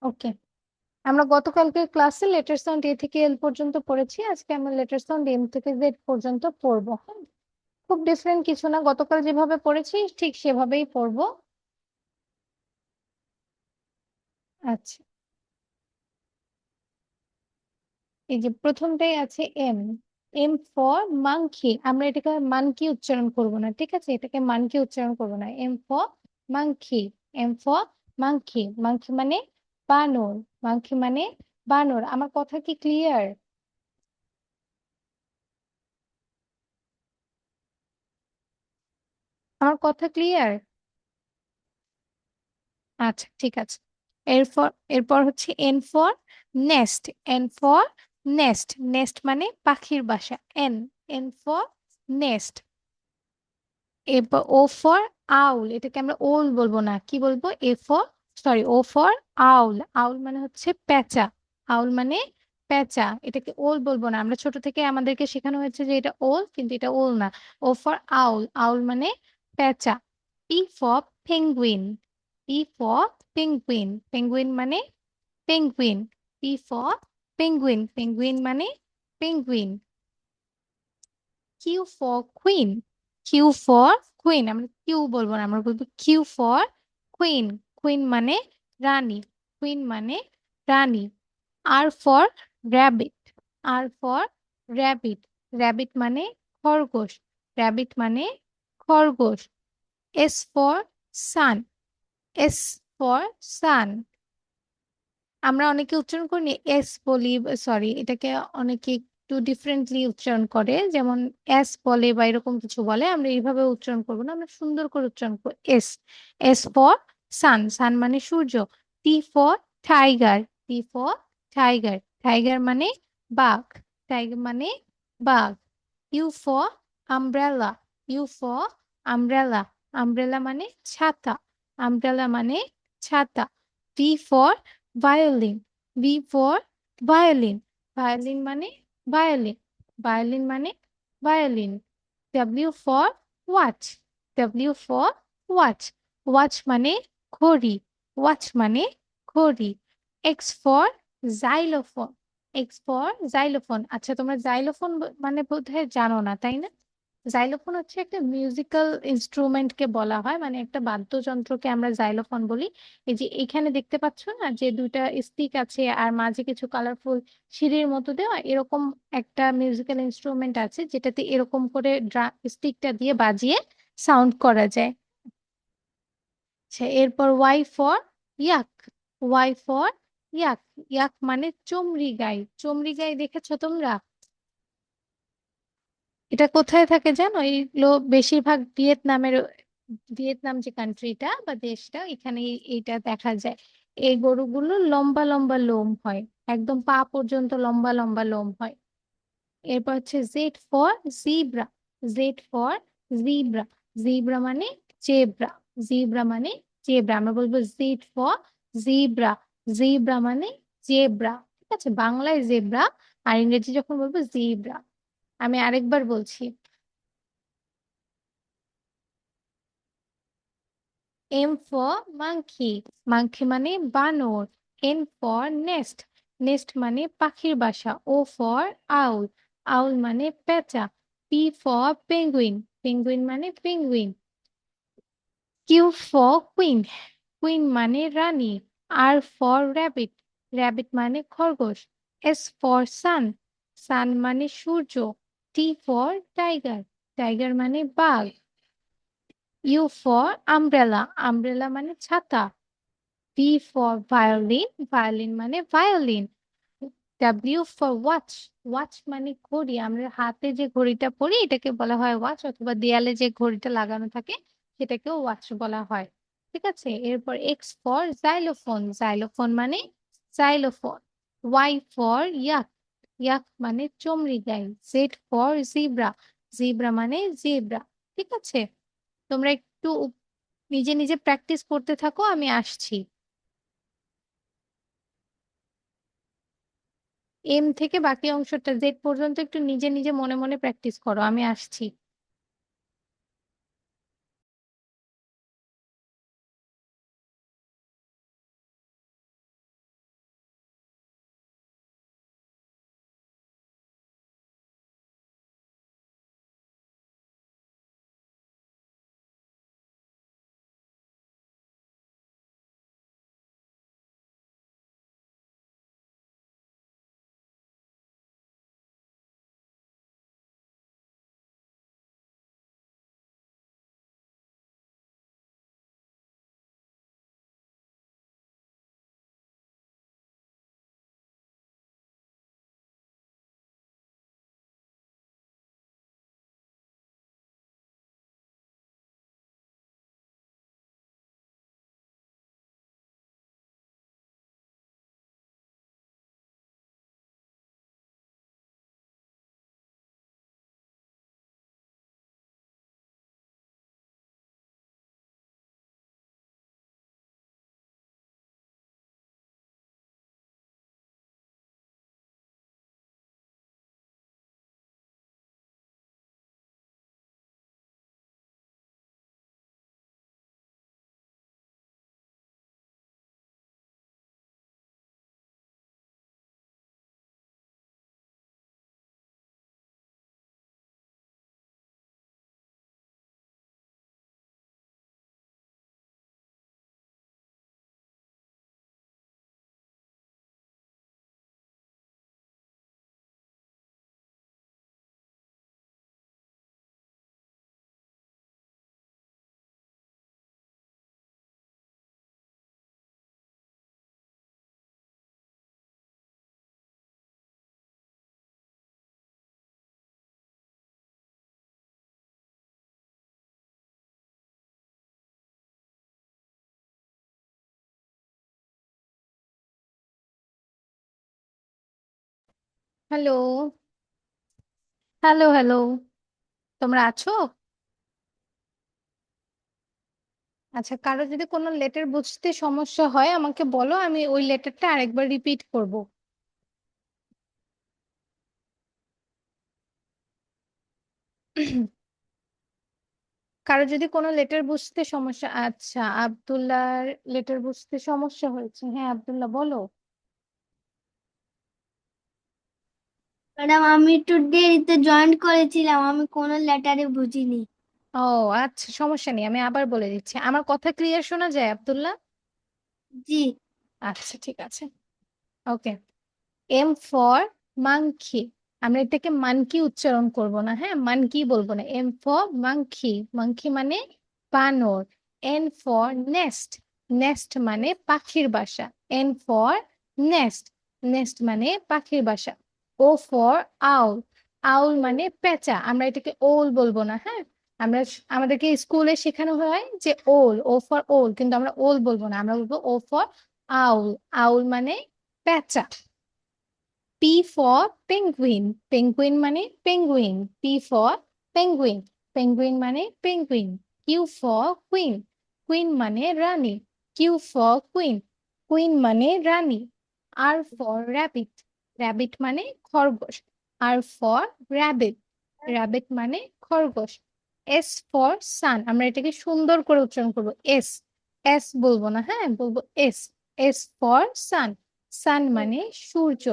ওকে, আমরা গতকালকে ক্লাসে লেটার সাউন্ড এ থেকে এল পর্যন্ত পড়েছি। আজকে আমরা লেটার সাউন্ড এম থেকে জেড পর্যন্ত পড়বো। হ্যাঁ, খুব ডিফারেন্ট কিছু না, গতকাল যেভাবে পড়েছি ঠিক সেভাবেই পড়বো। আচ্ছা, এই যে প্রথমটাই আছে এম। M for monkey. আমরা এটাকে মানকি উচ্চারণ করব না, ঠিক আছে? এটাকে মানকি উচ্চারণ করব না। M for monkey. M for monkey. Monkey মানে বানর। মাংকি মানে বানর। আমার কথা কি ক্লিয়ার? আমার কথা ক্লিয়ার? আচ্ছা, ঠিক আছে। এরপর এরপর হচ্ছে N for nest. N for nest. Nest মানে পাখির বাসা। N, N for nest. এরপর ও ফর আউল। এটাকে আমরা ওল বলবো না, কি বলবো? A for, sorry, O for owl. Owl মানে হচ্ছে পেঁচা। আউল মানে পেঁচা। এটাকে ওল বলবো না। আমরা ছোট থেকে আমাদেরকে শেখানো হয়েছে যে এটা ওল, কিন্তু এটা ওল না। ও ফর আউল। আউল মানে পেঁচা। P for penguin. P for penguin. Penguin মানে penguin. P for penguin. Penguin মানে penguin. Q for queen. Q for queen. আমরা কিউ বলবো না, আমরা বলবো কিউ ফর কুইন। কুইন মানে রানী। কুইন মানে রানী। R for rabbit. R for rabbit. Rabbit মানে খরগোশ। র্যাবিট মানে খরগোশ। S for sun. S for sun. আমরা অনেকে উচ্চারণ করি এস বলি, সরি, এটাকে অনেকে একটু ডিফারেন্টলি উচ্চারণ করে, যেমন এস বলে বা এরকম কিছু বলে। আমরা এইভাবে উচ্চারণ করবো না, আমরা সুন্দর করে উচ্চারণ করবো S. S for sun. Sun মানে সূর্য। T for tiger. T for tiger. Tiger মানে বাঘ। টাইগার মানে বাঘ। U for umbrella. U for umbrella. Umbrella মানে ছাতা। আমব্রেলা মানে ছাতা। V for violin. V for violin. Violin মানে ভায়োলিন। ভায়োলিন মানে violin. W for watch. W for watch. Watch মানে ঘড়ি। ওয়াচ মানে ঘড়ি। X for xylophone. X for xylophone. আচ্ছা, তোমরা জাইলোফোন মানে বোধহয় জানো না, তাই না? জাইলোফোন হচ্ছে একটা মিউজিক্যাল ইনস্ট্রুমেন্টকে বলা হয়, মানে একটা বাদ্যযন্ত্রকে আমরা জাইলোফোন বলি। এই যে এখানে দেখতে পাচ্ছ না, যে দুইটা স্টিক আছে আর মাঝে কিছু কালারফুল সিঁড়ির মতো দেওয়া, এরকম একটা মিউজিক্যাল ইনস্ট্রুমেন্ট আছে যেটাতে এরকম করে স্টিকটা দিয়ে বাজিয়ে সাউন্ড করা যায়। আচ্ছা, এরপর Y for yak. Y for yak. Yak মানে চমড়ি গাই। চমড়ি গাই দেখেছো তোমরা? এটা কোথায় থাকে জানো? এইগুলো বেশিরভাগ ভিয়েতনামের, ভিয়েতনাম যে কান্ট্রিটা বা দেশটা, এখানে এইটা দেখা যায়। এই গরুগুলো লম্বা লম্বা লোম হয়, একদম পা পর্যন্ত লম্বা লম্বা লোম হয়। এরপর হচ্ছে Z for zebra. Z for zebra. Zebra মানে জেব্রা। জিব্রা মানে জেব্রা। আমরা বলবো জেড ফর জিব্রা। জিব্রা মানে জেব্রা। ঠিক আছে, বাংলায় জেব্রা, আর ইংরেজি যখন বলবো জিব্রা। আমি আরেকবার বলছি। M for monkey. মাংকি মানে বানর। N for nest. নেস্ট মানে পাখির বাসা। ও ফর আউল। আউল মানে পেঁচা। P for penguin. পেঙ্গুইন মানে penguin. Q for queen. Queen মানে রানী। R for rabbit. র্যাবিট মানে খরগোশ। S for sun. সান মানে সূর্য। T for tiger. টাইগার মানে বাঘ। U for umbrella. আমব্রেলা মানে ছাতা। V for violin. ভায়োলিন মানে violin. W for watch. Watch মানে ঘড়ি। আমরা হাতে যে ঘড়িটা পরি এটাকে বলা হয় ওয়াচ, অথবা দেয়ালে যে ঘড়িটা লাগানো থাকে সেটাকেও ওয়াচ বলা হয়। ঠিক আছে, এরপর এক্স ফর জাইলোফোন। জাইলোফোন মানে xylophone. Y for yak. Yak মানে চমড়ি গাই। Z for zebra. জিব্রা মানে জেব্রা। ঠিক আছে, তোমরা একটু নিজে নিজে প্র্যাকটিস করতে থাকো, আমি আসছি। এম থেকে বাকি অংশটা জেড পর্যন্ত একটু নিজে নিজে মনে মনে প্র্যাকটিস করো, আমি আসছি। Hello, hello, hello. তোমরা আছো? আচ্ছা, কারো যদি কোনো লেটার বুঝতে সমস্যা হয় আমাকে বলো, আমি ওই লেটারটা আরেকবার রিপিট করব। কারো যদি কোনো লেটার বুঝতে সমস্যা, আচ্ছা আব্দুল্লাহর লেটার বুঝতে সমস্যা হয়েছে। হ্যাঁ আব্দুল্লাহ বলো। ম্যাডাম, আমি একটু দেরিতে জয়েন করেছিলাম, আমি কোনো লেটারে বুঝিনি। ও আচ্ছা, সমস্যা নেই, আমি আবার বলে দিচ্ছি। আমার কথা ক্লিয়ার শোনা যায় আব্দুল্লাহ? জি। আচ্ছা ঠিক আছে, ওকে। M for monkey. আমরা এটাকে মানকি উচ্চারণ করব না, হ্যাঁ মানকি বলবো না, এম ফর মাংকি। মাংকি মানে বানর। N for nest. নেস্ট মানে পাখির বাসা। N for nest. নেস্ট মানে পাখির বাসা। ও ফর আউল। আউল মানে পেঁচা। আমরা এটাকে ওল বলবো না, হ্যাঁ। আমাদেরকে স্কুলে শেখানো হয় যে ওল, ও ফর ওল, কিন্তু আমরা ওল বলবো না, আমরা বলবো ও ফর আউল। আউল মানে পেঁচা। P for penguin. পেঙ্গুইন মানে penguin. P for penguin. Penguin মানে penguin. Q for queen. Queen মানে রানী। Q for queen. কুইন মানে রানী। R for rabbit. র্যাবিট মানে খরগোশ। R for rabbit. র্যাবিট মানে খরগোশ। S for sun. আমরা এটাকে সুন্দর করে উচ্চারণ করবো, এস। এস বলবো না, হ্যাঁ বলবো S. S for sun. Sun মানে সূর্য।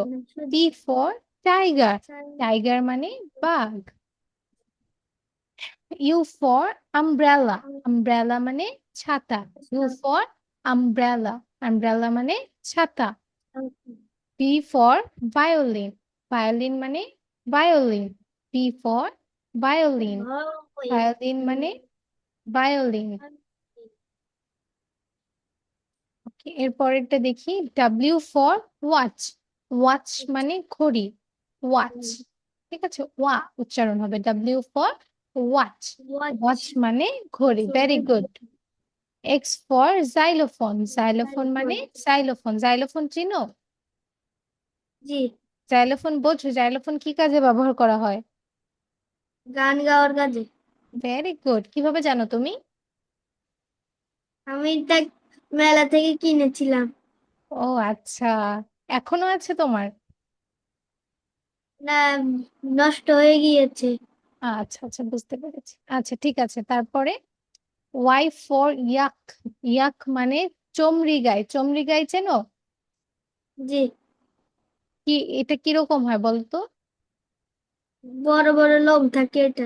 T for tiger. টাইগার মানে বাঘ। U for umbrella. আমব্রেলা মানে ছাতা। You for umbrella. আমব্রেলা মানে ছাতা। V for violin. ভায়োলিন মানে violin. V for violin. Violin মানে ভায়োলিন। ওকে, এর পরেরটা দেখি। W for watch. ওয়াচ মানে ঘড়ি। ওয়াচ। ঠিক আছে, ওয়া উচ্চারণ হবে, ডাব্লিউ ফর ওয়াচ। ওয়াচ মানে ঘড়ি, very good. X for xylophone. Xylophone মানে জাইলোফোন। জাইলোফোন চিনো? জি। জাইলোফোন বোঝো? জাইলোফোন কি কাজে ব্যবহার করা হয়? গান গাওয়ার কাজে। ভেরি গুড, কিভাবে জানো তুমি? আমি তা মেলা থেকে কিনেছিলাম। ও আচ্ছা, এখনো আছে তোমার? না, নষ্ট হয়ে গিয়েছে। আচ্ছা আচ্ছা, বুঝতে পেরেছি। আচ্ছা ঠিক আছে, তারপরে ওয়াই ফর ইয়াক। ইয়াক মানে চমড়ি গাই। চমড়ি গাই চেনো? জি। কি এটা কিরকম হয় বলতো? বড় বড় লোক থাকে এটা।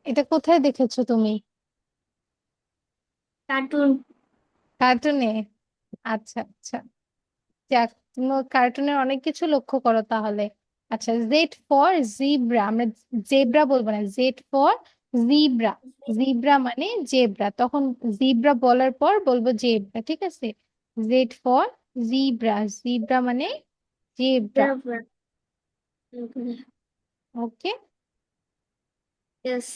এটা কোথায় দেখেছো তুমি? কার্টুন। কার্টুনে? আচ্ছা আচ্ছা, যাক, তুমি কার্টুনের অনেক কিছু লক্ষ্য করো তাহলে। আচ্ছা, জেড ফর জিব্রা। আমরা জেব্রা বলবো না, জেড ফর জিব্রা। জিব্রা মানে জেব্রা, তখন জিব্রা বলার পর বলবো জেব্রা, ঠিক আছে। Z for zebra. জিব্রা মানে জেব্রা। ওকে। ইয়েস।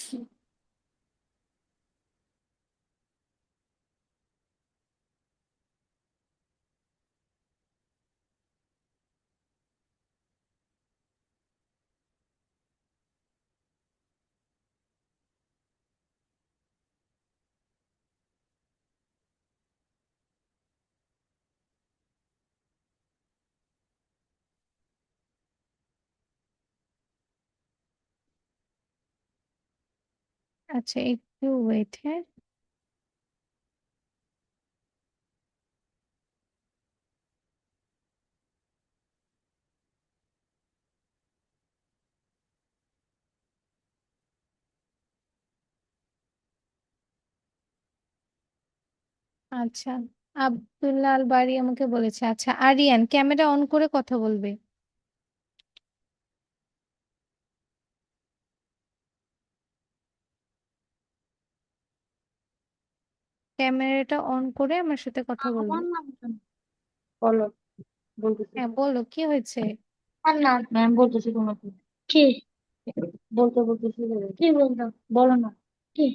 আচ্ছা একটু ওয়েট, হ্যাঁ। আচ্ছা, আব্দুল্লাহ আল বারি আমাকে বলেছে। আচ্ছা আরিয়ান, ক্যামেরা অন করে কথা বলবে। ক্যামেরাটা অন করে আমার সাথে কথা বলবে। আমার নাম তো। বলো। বলতেছি। হ্যাঁ বলো, কি হয়েছে? আর না, ম্যাম বলতেছি তোমাকে। কি? বলতেছি বলো। কি বলতো? বলো না। কি?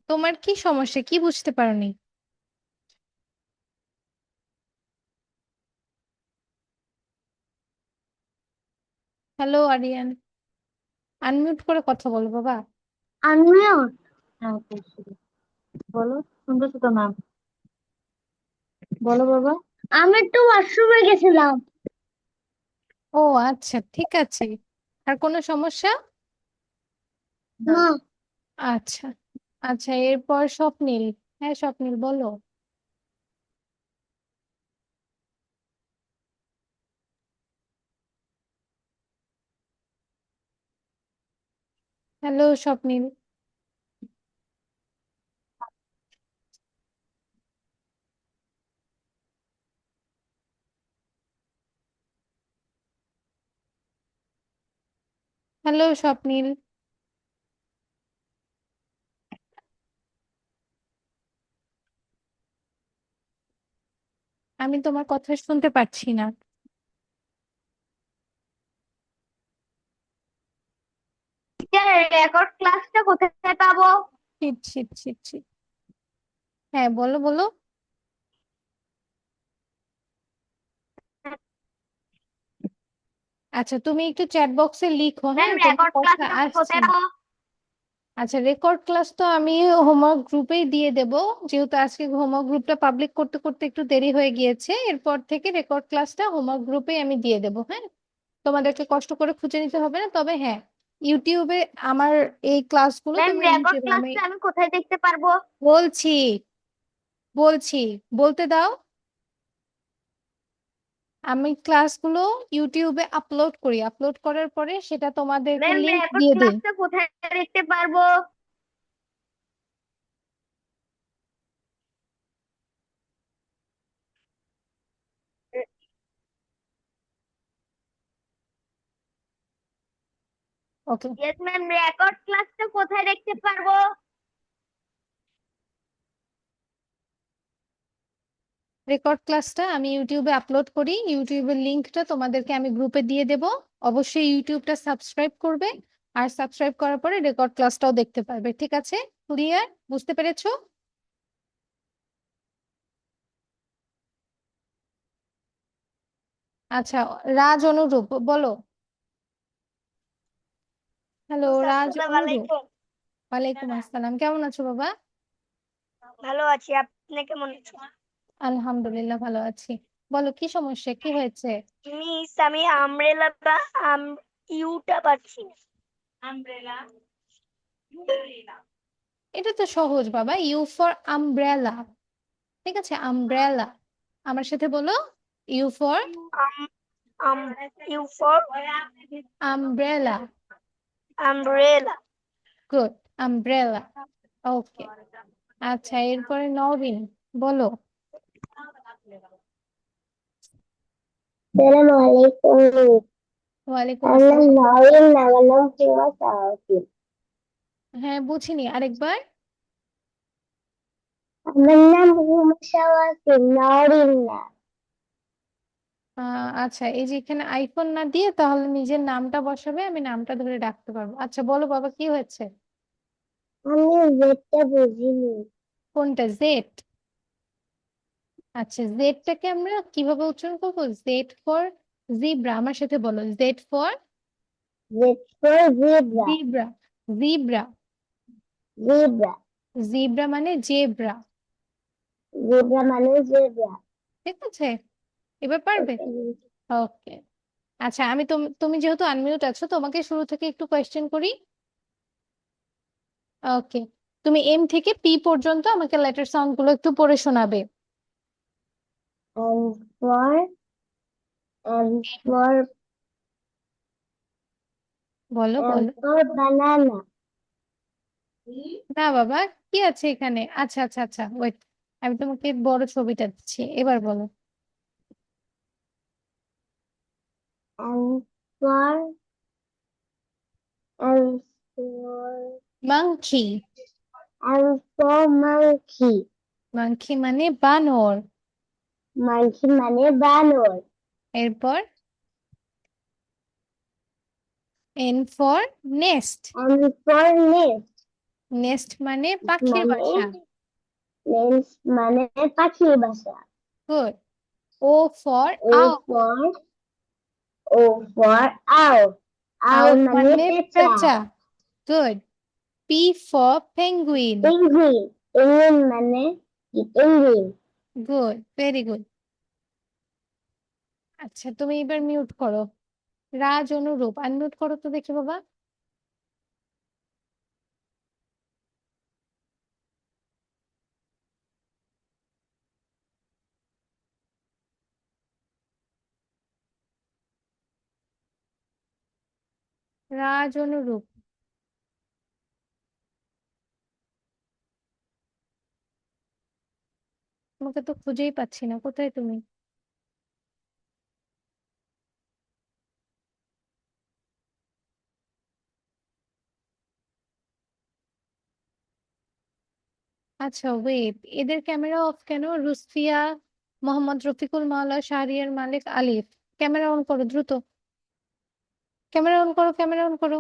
তোমার কি সমস্যা, কি বুঝতে পারোনি? হ্যালো আরিয়ান, আনমিউট করে কথা বলো বাবা। আনমিউট। হ্যাঁ বলছি। বলো, শুনতেছো তো ম্যাম? বলো বাবা। আমি একটু ওয়াশরুমে গেছিলাম। ও আচ্ছা, ঠিক আছে। আর কোনো সমস্যা? না। আচ্ছা। আচ্ছা, এরপর স্বপ্নিল। হ্যাঁ স্বপ্নিল, বলো। হ্যালো স্বপ্নিল। হ্যালো স্বপ্নিল। আমি তোমার কথা শুনতে পাচ্ছি না। রেকর্ড ক্লাসটা কোথায় পাবো? Shit shit shit shit. হ্যাঁ বলো বলো। আচ্ছা, তুমি একটু চ্যাট বক্সে লিখো, ম্যাম হ্যাঁ তোমার রেকর্ড কথা ক্লাসটা আসছে কোথায় না। পাবো? আচ্ছা, রেকর্ড ক্লাস তো আমি হোমওয়ার্ক গ্রুপেই দিয়ে দেব। যেহেতু আজকে হোমওয়ার্ক গ্রুপটা পাবলিক করতে করতে একটু দেরি হয়ে গিয়েছে, এরপর থেকে রেকর্ড ক্লাসটা হোমওয়ার্ক গ্রুপেই আমি দিয়ে দেব, হ্যাঁ। তোমাদেরকে কষ্ট করে খুঁজে নিতে হবে না, তবে হ্যাঁ, ইউটিউবে আমার এই ক্লাসগুলো ম্যাম তুমি রেকর্ড নিতে পারো। আমি ক্লাসটা আমি কোথায় দেখতে পারবো? বলছি, বলছি, বলতে দাও। আমি ক্লাসগুলো ইউটিউবে আপলোড করি, আপলোড করার পরে সেটা তোমাদেরকে ম্যাম লিংক রেকর্ড দিয়ে দেই। ক্লাসটা কোথায় দেখতে পারবো? ওকে। ইয়েস ম্যাম, রেকর্ড ক্লাসটা কোথায় দেখতে পারবো? রেকর্ড ক্লাসটা আমি ইউটিউবে আপলোড করি, ইউটিউবের লিংকটা তোমাদেরকে আমি গ্রুপে দিয়ে দেব। অবশ্যই ইউটিউবটা সাবস্ক্রাইব করবে, আর সাবস্ক্রাইব করার পরে রেকর্ড ক্লাসটাও দেখতে পারবে, ঠিক আছে? ক্লিয়ার? বুঝতে পেরেছো? আচ্ছা, রাজ অনুরূপ বলো। হ্যালো রাজ আসসালামু অনুরূপ। আলাইকুম। ওয়ালাইকুম আসসালাম, কেমন আছো বাবা? ভালো আছি, আপনি কেমন আছেন? আলহামদুলিল্লাহ ভালো আছি। বলো, কি সমস্যা, কি হয়েছে? মিস, আমি আমব্রেলা বা আম ইউটা পাচ্ছি না। আমব্রেলা। এটা তো সহজ বাবা, ইউ ফর আমব্রেলা। ঠিক আছে, আমব্রেলা। আমার সাথে বলো, U for um um U for umbrella. Umbrella. Good, umbrella. Okay. আচ্ছা, এরপরে নবীন, বলো। আসসালামু আলাইকুম। ওয়ালাইকুম আমার নাম আসসালাম। নরিন, আমার নাম হিমা সাউথি। হ্যাঁ বুঝিনি, আরেকবার। আমার নাম হিমা সাওয়াতি, নরিন না। আচ্ছা, এই যে এখানে আইফোন না দিয়ে তাহলে নিজের নামটা বসাবে, আমি নামটা ধরে ডাকতে পারবো। আচ্ছা বলো বাবা, কি হয়েছে? আমি জেডটা বুঝিনি। কোনটা, জেড? আচ্ছা, জেডটাকে আমরা কিভাবে উচ্চারণ করবো? Z for zebra. আমার সাথে বলো, Z for Z for zebra. Zebra. Zebra. Zebra. Zebra মানে জেব্রা। জেব্রা মানে জেব্রা। ঠিক আছে, এবার পারবে। ওকে। আচ্ছা, আমি তুমি যেহেতু আনমিউট আছো, তোমাকে শুরু থেকে একটু কোয়েশ্চেন করি। ওকে। তুমি এম থেকে পি পর্যন্ত আমাকে লেটার সাউন্ড গুলো একটু পড়ে শোনাবে। And and for বলো বলো। banana. না বাবা, কি আছে এখানে? আচ্ছা আচ্ছা আচ্ছা, ওয়েট, আমি তোমাকে বড় ছবিটা দিচ্ছি, এবার বলো। And for and for monkey. and for monkey. Monkey মানে বানর। Monkey মানে বানর। এরপর N for nest. And for nest nest মানে পাখির মানে বাসা। nest মানে পাখির বাসা। গুড। ও ফর O আও। for O for owl. আর আর মানে মানে পেঁচা। পেঁচা। Good. P for penguin. Penguin. Penguin মানে কি? পেঙ্গুইন। Good, very good. আচ্ছা, তুমি এবার মিউট করো। রাজ অনুরূপ আনমিউট করো তো দেখি বাবা। রাজ অনুরূপ, তোমাকে তো খুঁজেই পাচ্ছি না, কোথায় তুমি? আচ্ছা ওয়েট, এদের ক্যামেরা অফ কেন? রুসফিয়া, মোহাম্মদ রফিকুল মাওলা, শাহরিয়ার মালিক, আলিফ। ক্যামেরা অন করো দ্রুত। ক্যামেরা অন করো, ক্যামেরা অন করো।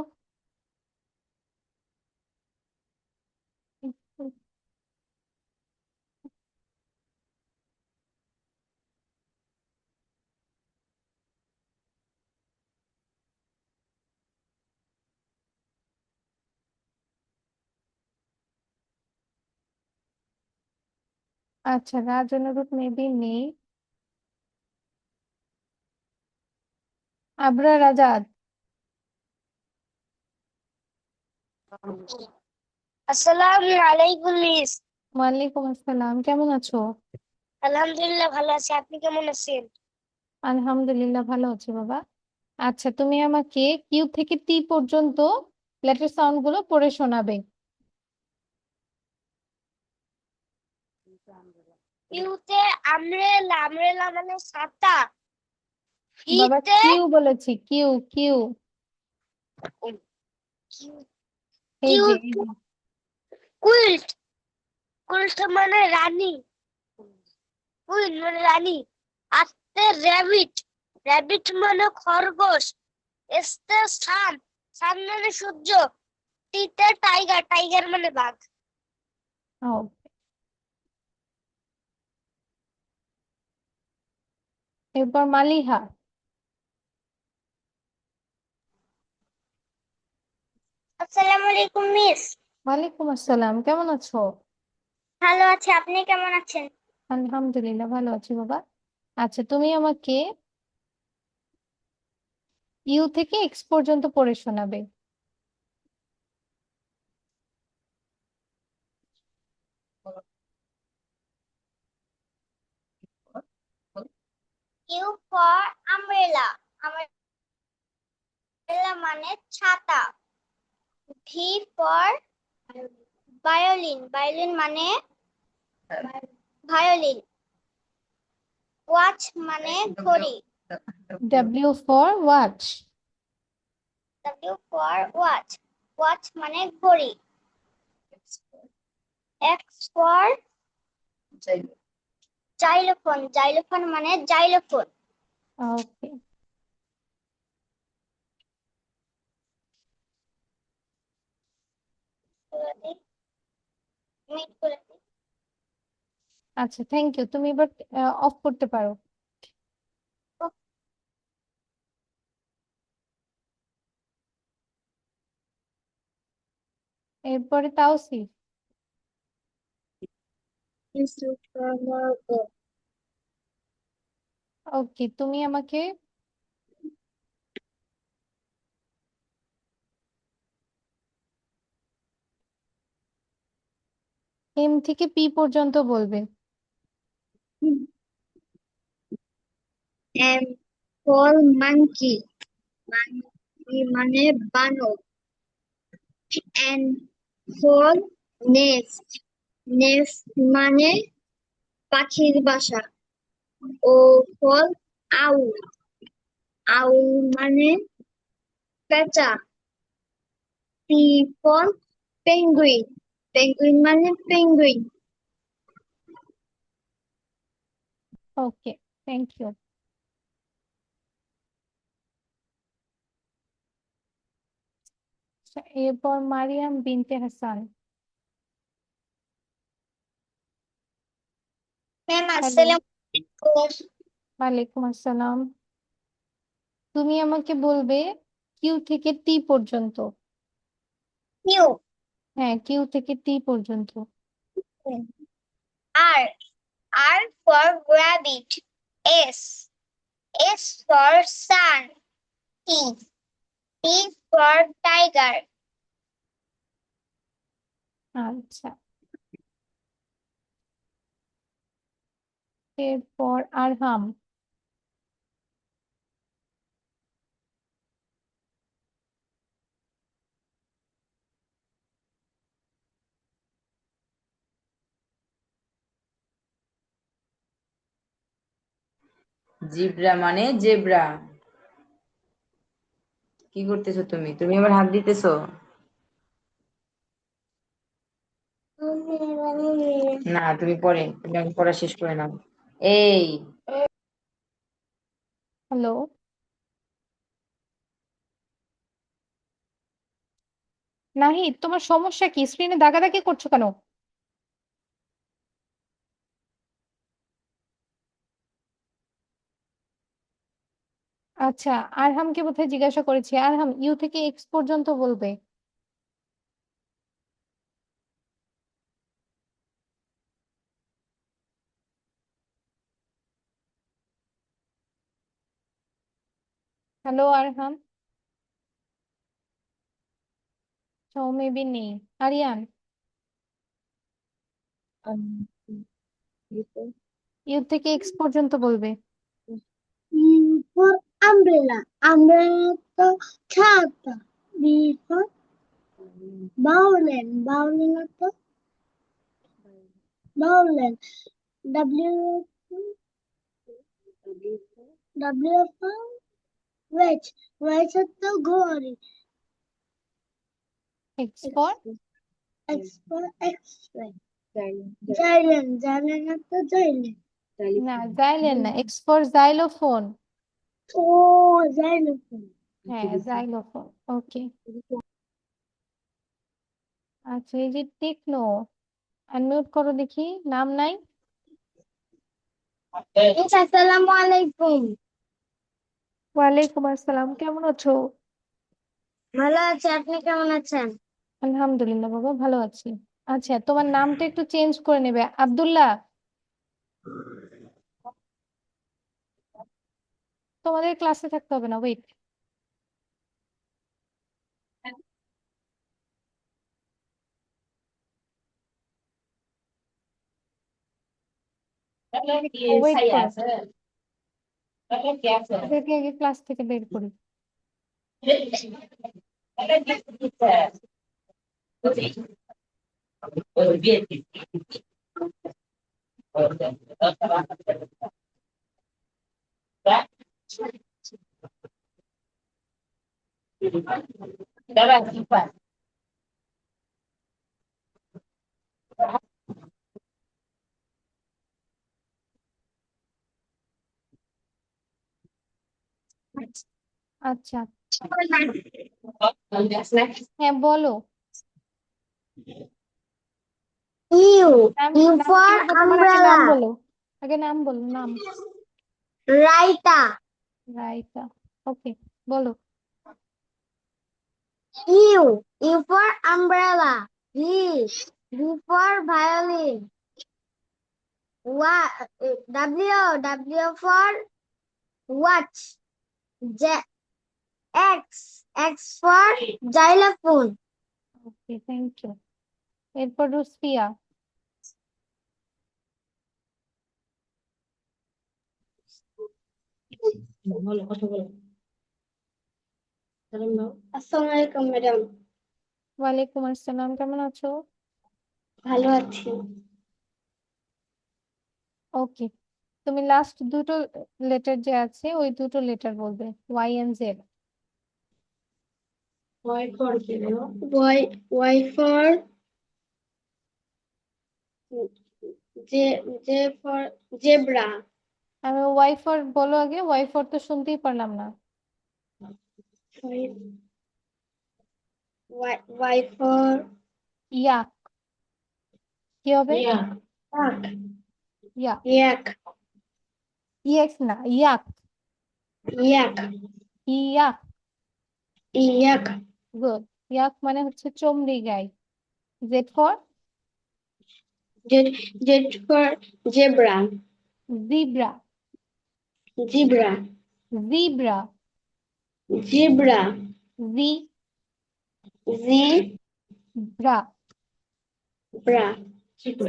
আচ্ছা, রাজ অনুরূপ মেবি নেই। আবরার আজাদ। আসসালামু আলাইকুম মিস। ওয়ালাইকুম আসসালাম, কেমন আছো? আলহামদুলিল্লাহ ভালো আছি, আপনি কেমন আছেন? আলহামদুলিল্লাহ ভালো আছি বাবা। আচ্ছা, তুমি আমাকে কিউ থেকে টি পর্যন্ত লেটার সাউন্ড গুলো পড়ে শোনাবে। ইউতে আমরেলা। আমরেলা মানে ছাতা। বাবা ফিতে কিউ বলেছি, কিউ কিউ। এই কিউ যে এই যে। কুইল্ট। কুইল্ট মানে রানী। কুইন মানে রানী। আস্তে র্যাবিট। র্যাবিট মানে খরগোশ। এস্তে সান। সান মানে সূর্য। টিতে টাইগার। টাইগার মানে বাঘ। ও, এরপর মালিহা। আসসালামু আলাইকুম মিস। ওয়ালাইকুম আসসালাম, কেমন আছো? ভালো আছে, আপনি কেমন আছেন? আলহামদুলিল্লাহ ভালো আছি বাবা। আচ্ছা, তুমি আমাকে ইউ থেকে এক্স পর্যন্ত পড়ে শোনাবে। You for umbrella. আমব্রেলা মানে ছাতা। V for violin. ভায়োলিন মানে ভায়োলিন। ওয়াচ মানে ঘড়ি। W for watch. W for watch. Watch মানে ঘড়ি। X for xylophone. জাইলোফোন মানে জাইলোফোন। ওকে। মিট করে দিই। আচ্ছা, থ্যাংক ইউ, তুমি এবার অফ করতে পারো। এরপরে তাওসিফ। ওকে, তুমি আমাকে এম থেকে পি পর্যন্ত বলবে। M for monkey. মাঙ্কি মানে বানর। N for nest. নেস্ট মানে পাখির বাসা। ও ফর আউল। আউল মানে পেঁচা। P for penguin. পেঙ্গুইন মানে পেঙ্গুইন। Okay, thank you. এরপর মারিয়াম বিনতে হাসান। Ma'am hello. আসসালামু আলাইকুম। ওয়ালাইকুম আসসালাম। তুমি আমাকে বলবে কিউ থেকে টি পর্যন্ত। কিউ। হ্যাঁ, কিউ থেকে টি পর্যন্ত। R R for rabbit. S S for sun. T T for tiger. আচ্ছা, এরপর আরহাম। জিব্রা মানে জেব্রা। কি করতেছো তুমি? তুমি আবার হাত দিতেছো? না, তুমি পড়ে, তুমি আগে পড়া শেষ করে নাও। এই, হ্যালো, নাহিদ, তোমার সমস্যা কি? স্ক্রিনে দাগাদাগি করছো কেন? আচ্ছা, আরহামকে বোধহয় জিজ্ঞাসা করেছি। আরহাম, ইউ থেকে এক্স পর্যন্ত বলবে। হ্যালো আরহাম, সৌমেবি নেই। আরিয়ান, ইউ থেকে এক্স পর্যন্ত বলবে। For umbrella. Umbrella তো ছাতা. B for violin. Violin তো violin. W W for wedge. Wedge তো ঘড়ি. X for X for X-ray. Giant. Giant তো giant. না, জাইলেন না, এক্স ফর জাইলোফোন। ও xylophone. হ্যাঁ, জাইলোফোন। ওকে। আচ্ছা, এই যে টেকনো, আনমিউট করো দেখি। নাম নাই? আসসালামু আলাইকুম. ওয়ালাইকুম আসসালাম, কেমন আছো? ভালো আছি, আপনি কেমন আছেন? আলহামদুলিল্লাহ বাবা, ভালো আছি। আচ্ছা, তোমার নামটা একটু চেঞ্জ করে নেবে, আব্দুল্লাহ। তোমাদের ক্লাসে থাকতে হবে না, ওয়েট। ওয়েট করো, ওদেরকে আগে ক্লাস থেকে বের করি। আচ্ছা, হ্যাঁ বলো। ইউ নাম ইউ নাম কি ফর বলবো তোমার? আগে নাম আমব্রেলা. বলো, আগে নাম বলো, নাম। রাইতা. রাইতা। ওকে, বলো। U U for umbrella. V V for violin. ওয়া W for watch. J X for xylophone. Okay, thank you. এরপর রুসফিয়া। বলো, কথা বলো. আসসালামু আলাইকুম ম্যাডাম. ওয়ালাইকুম আসসালাম, কেমন আছো? ভালো আছি. ওকে, তুমি লাস্ট দুটো লেটার যে আছে ওই দুটো লেটার বলবে, Y and Z. Y for কি বলো? Y for Z Z for zebra. আমি ওয়াই ফর বলো আগে, ওয়াই ফর তো শুনতেই পারলাম না। ওয়াই ফর ইয়াক, কি হবে? ইয়াক. ইয়াক, ইয়াক. ইয়েক্স না, ইয়াক। ইয়াক. ইয়াক। ইয়াক। গুড। ইয়াক মানে হচ্ছে চমড়ি গাই। Z for Z Z for zebra. Zebra. Zebra. Zebra. Zebra. Zebra. Zebra.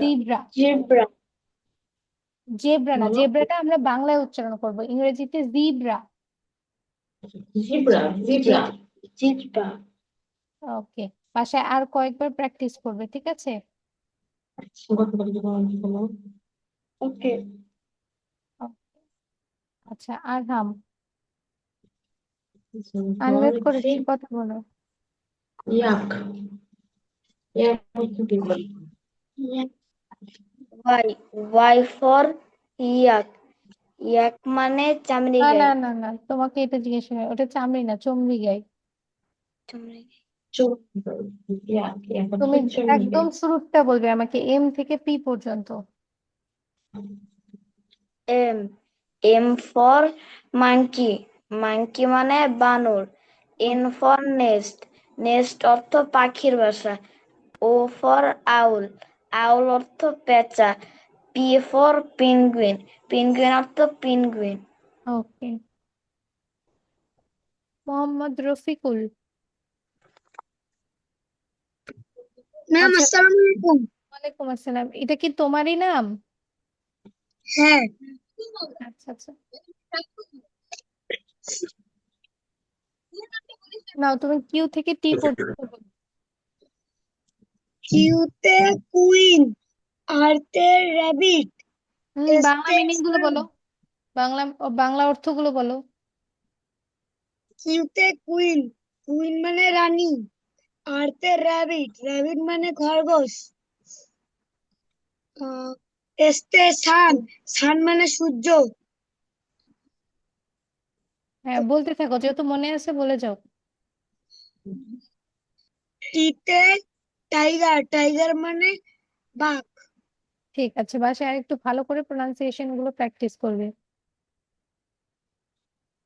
Zebra. Zebra. Zebra না, বলো। জেব্রাটা আমরা বাংলায় উচ্চারণ করব, ইংরেজিতে zebra. Zebra. Zebra. Zebra. Okay, বাসায় আর কয়েকবার প্র্যাকটিস করবে, ঠিক আছে? ওকে। আচ্ছা, আর হাম, আনমিউট করেছি, কথা বলো। ইয়াক। ইয়াক Y. Y for yak. Yak মানে চামড়ি না গাই। না না না, তোমাকে এটা জিজ্ঞেস করে, ওটা চামড়ি না, চমড়ি গাই। চামড়ি গাই। ইয়াক ইয়াক তুমি একদম শুরুটা বলবে আমাকে, এম থেকে পি পর্যন্ত। M. M for monkey. Monkey মানে বানর। N for nest. নেস্ট অর্থ পাখির বাসা। ও ফর আউল। আউল অর্থ পেঁচা। P for penguin. পেঙ্গুইন অর্থ পেঙ্গুইন। ওকে। মোহাম্মদ রফিকুল। ম্যাম আচ্ছা, আসসালামু আলাইকুম। ওয়ালাইকুম আসসালাম, এটা কি তোমারই নাম? হ্যাঁ। আচ্ছা আচ্ছা, নাও তুমি কিউ থেকে টি পর্যন্ত বলো। কিউতে কুইন। আর তে র্যাবিট। বাংলা এসতে মিনিং গুলো বলো, বাংলা বাংলা অর্থগুলো বলো। কিউতে কুইন। কুইন মানে রানী। আর তে র্যাবিট। র্যাবিট মানে খরগোশ। এসতে সান। সান মানে সূর্য। হ্যাঁ, বলতে থাকো, যেহেতু মনে আছে বলে যাও। টিতে টাইগার। টাইগার মানে বাঘ। ঠিক আছে, বাসায় আর একটু ভালো করে প্রোনাউন্সিয়েশন গুলো প্র্যাকটিস করবে।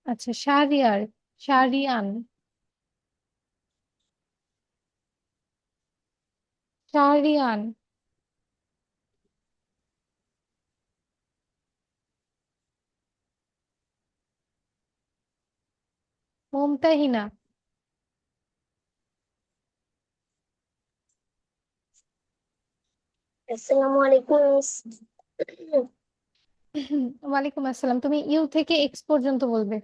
আচ্ছা, শাহরিয়ার, শাহরিয়ান, শাহরিয়ান, মুমতাহিনা, আসসালামু আলাইকুম। ওয়ালাইকুম আসসালাম। তুমি ইউ থেকে এক্স পর্যন্ত বলবে।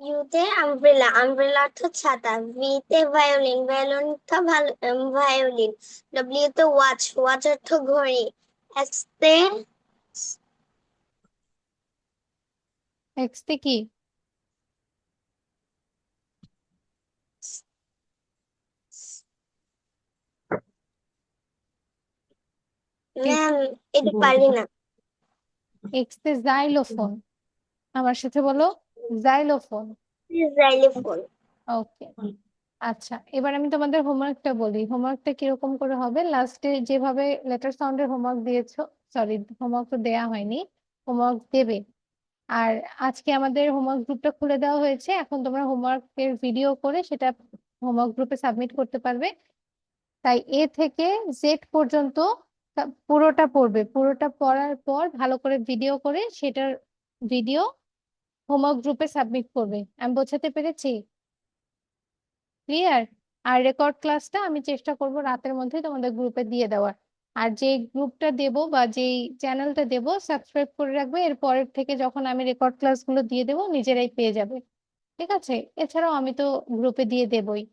ইউতে আমব্রেলা। আমব্রেলা অর্থ ছাতা। ভি তে ভায়োলিন। ভায়োলিন অর্থ ভায়োলিন। ডব্লিউ তে ওয়াচ। ওয়াচ অর্থ ঘড়ি। এক্স তে এক্স তে কি? কি? ম্যাম এটা পারি না। এক্স তে জাইলোফোন, আমার সাথে বলো, জাইলোফোন। জাইলোফোন। ওকে। আচ্ছা, এবার আমি তোমাদের হোমওয়ার্কটা বলি। হোমওয়ার্কটা কিরকম করে হবে, লাস্টে যেভাবে লেটার সাউন্ডের হোমওয়ার্ক দিয়েছো, সরি হোমওয়ার্ক তো দেয়া হয়নি, হোমওয়ার্ক দেবে। আর আজকে আমাদের হোমওয়ার্ক গ্রুপটা খুলে দেওয়া হয়েছে, এখন তোমরা হোমওয়ার্কের ভিডিও করে সেটা হোমওয়ার্ক গ্রুপে সাবমিট করতে পারবে। তাই এ থেকে জেড পর্যন্ত পুরোটা পড়বে, পুরোটা পড়ার পর ভালো করে ভিডিও করে সেটার ভিডিও হোমওয়ার্ক গ্রুপে সাবমিট করবে। আমি বোঝাতে পেরেছি? ক্লিয়ার? আর রেকর্ড ক্লাসটা আমি চেষ্টা করব রাতের মধ্যে তোমাদের গ্রুপে দিয়ে দেওয়ার। আর যে গ্রুপটা দেব বা যেই চ্যানেলটা দেব, সাবস্ক্রাইব করে রাখবে, এর পরের থেকে যখন আমি রেকর্ড ক্লাসগুলো দিয়ে দেবো নিজেরাই পেয়ে যাবে, ঠিক আছে? এছাড়াও আমি তো গ্রুপে দিয়ে দেবই।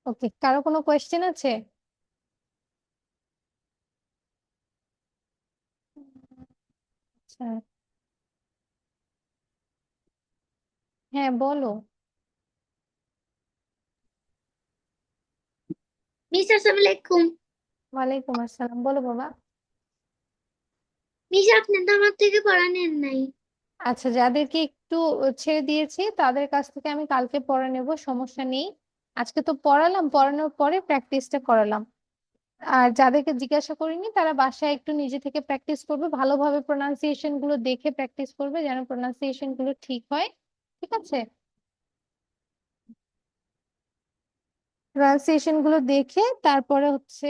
ওকে, কারো কোনো কোয়েশ্চেন আছে? আচ্ছা, হ্যাঁ বলো। মিস আসসালামু আলাইকুম। ওয়ালাইকুম আসসালাম, বলো বাবা। মিস আপনি তো আমার থেকে পড়া নেন নাই। আচ্ছা, যাদেরকে একটু ছেড়ে দিয়েছি তাদের কাছ থেকে আমি কালকে পড়া নেব, সমস্যা নেই। আজকে তো পড়ালাম, পড়ানোর পরে প্র্যাকটিসটা করালাম। আর যাদেরকে জিজ্ঞাসা করিনি তারা বাসায় একটু নিজে থেকে প্র্যাকটিস করবে, ভালোভাবে প্রোনাউন্সিয়েশন গুলো দেখে প্র্যাকটিস করবে যেন প্রোনাউন্সিয়েশন গুলো ঠিক হয়। ঠিক আছে, প্রোনাউন্সিয়েশন গুলো দেখে তারপরে হচ্ছে